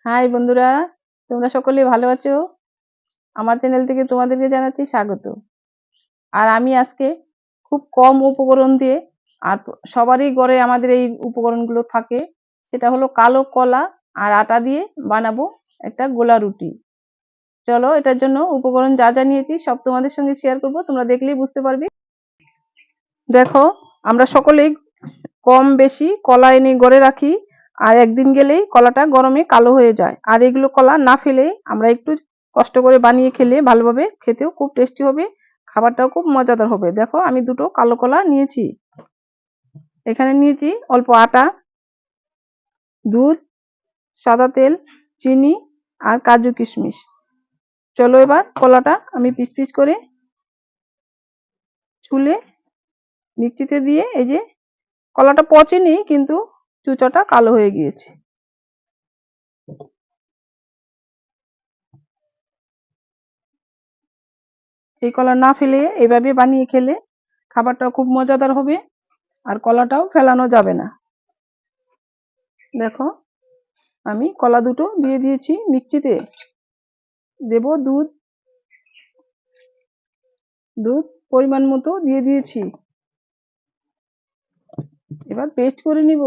High বন্ধুরা, তোমরা সকলে ভালো আছো? আমার চ্যানেল থেকে তোমাদেরকে জানাচ্ছি স্বাগত। আর আমি আজকে খুব কম উপকরণ দিয়ে, আর সবারই ঘরে আমাদের এই উপকরণগুলো থাকে, সেটা হলো কালো কলা আর আটা দিয়ে বানাবো একটা গোলা রুটি। চলো, এটার জন্য উপকরণ যা যা নিয়েছি সব তোমাদের সঙ্গে শেয়ার করব, তোমরা দেখলেই বুঝতে পারবে। দেখো, আমরা সকলেই কম বেশি কলা এনে ঘরে রাখি, আর একদিন গেলেই কলাটা গরমে কালো হয়ে যায়। আর এগুলো কলা না ফেলে আমরা একটু কষ্ট করে বানিয়ে খেলে ভালোভাবে খেতেও খুব টেস্টি হবে, খাবারটাও খুব মজাদার হবে। দেখো, আমি দুটো কালো কলা নিয়েছি। এখানে নিয়েছি অল্প আটা, দুধ, সাদা তেল, চিনি আর কাজু কিশমিশ। চলো, এবার কলাটা আমি পিস পিস করে ছুলে মিক্সিতে দিয়ে, এই যে কলাটা পচেনি কিন্তু চুচাটা কালো হয়ে গিয়েছে। এই কলা না ফেলে এভাবে বানিয়ে খেলে খাবারটা খুব মজাদার হবে, আর কলাটাও ফেলানো যাবে না। দেখো, আমি কলা দুটো দিয়ে দিয়েছি মিক্সিতে। দেব দুধ, দুধ পরিমাণ মতো দিয়ে দিয়েছি। এবার পেস্ট করে নিব।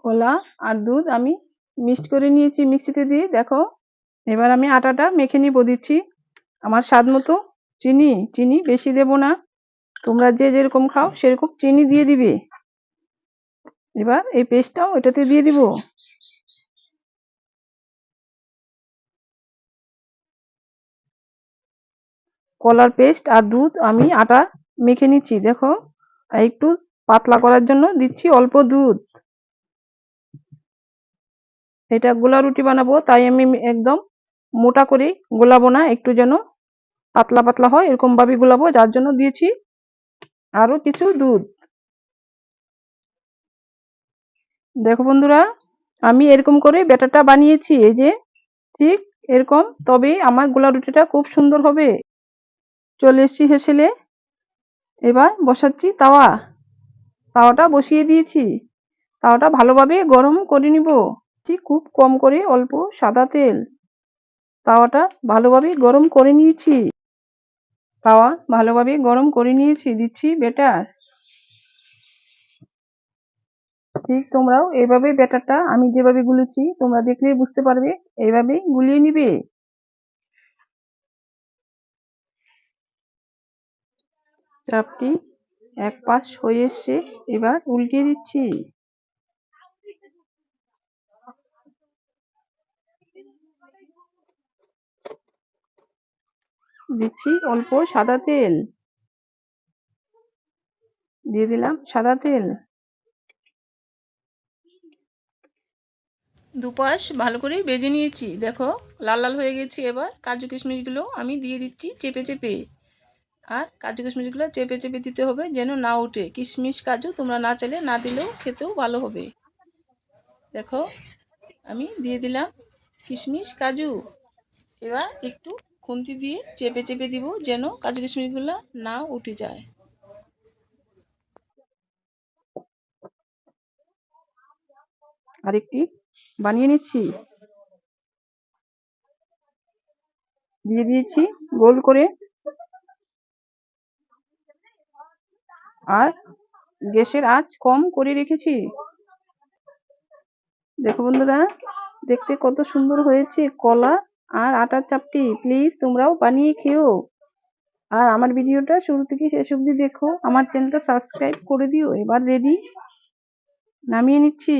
কলা আর দুধ আমি মিক্সড করে নিয়েছি মিক্সিতে দিয়ে। দেখো, এবার আমি আটাটা মেখে নিব। দিচ্ছি আমার স্বাদ মতো চিনি। চিনি বেশি দেব না, তোমরা যে যেরকম খাও সেরকম চিনি দিয়ে দিবে। এবার এই পেস্টটাও এটাতে দিয়ে দিব। কলার পেস্ট আর দুধ আমি আটা মেখে নিচ্ছি। দেখো, আর একটু পাতলা করার জন্য দিচ্ছি অল্প দুধ। এটা গোলা রুটি বানাবো, তাই আমি একদম মোটা করে গোলাবো না, একটু যেন পাতলা পাতলা হয় এরকম ভাবে গোলাবো, যার জন্য দিয়েছি আরো কিছু দুধ। দেখো বন্ধুরা, আমি এরকম করে ব্যাটারটা বানিয়েছি, এই যে ঠিক এরকম, তবে আমার গোলা রুটিটা খুব সুন্দর হবে। চলে এসেছি হেসেলে। এবার বসাচ্ছি তাওয়া। তাওয়াটা বসিয়ে দিয়েছি। তাওয়াটা ভালোভাবে গরম করে নিব। খুব কম করে অল্প সাদা তেল। তাওয়াটা ভালোভাবে গরম করে নিয়েছি। তাওয়া ভালোভাবে গরম করে নিয়েছি। দিচ্ছি ব্যাটার। ঠিক তোমরাও এভাবে ব্যাটারটা আমি যেভাবে গুলেছি তোমরা দেখলেই বুঝতে পারবে, এইভাবেই গুলিয়ে নিবে। চাপটি এক পাশ হয়ে এসছে, এবার উল্টিয়ে দিচ্ছি। দিচ্ছি অল্প সাদা তেল। দিয়ে দিলাম সাদা তেল। দুপাশ ভালো করে ভেজে নিয়েছি। দেখো, লাল লাল হয়ে গেছে। এবার কাজু কিশমিশগুলো আমি দিয়ে দিচ্ছি চেপে চেপে। আর কাজু কিশমিশগুলো চেপে চেপে দিতে হবে যেন না উঠে। কিশমিশ কাজু তোমরা না চাইলে না দিলেও খেতেও ভালো হবে। দেখো, আমি দিয়ে দিলাম কিশমিশ কাজু। এবার একটু খুন্তি দিয়ে চেপে চেপে দিব যেন কাজু কিশমিশগুলো না উঠে যায়। আরেকটি বানিয়ে নিচ্ছি। দিয়ে দিয়েছি গোল করে। আর গ্যাসের আঁচ কম করে রেখেছি। দেখো বন্ধুরা, দেখতে কত সুন্দর হয়েছে কলা আর আটার চাপটি। প্লিজ তোমরাও বানিয়ে খেও। আর আমার ভিডিওটা শুরু থেকে শেষ অবধি দেখো, আমার চ্যানেলটা সাবস্ক্রাইব করে দিও। এবার রেডি, নামিয়ে নিচ্ছি।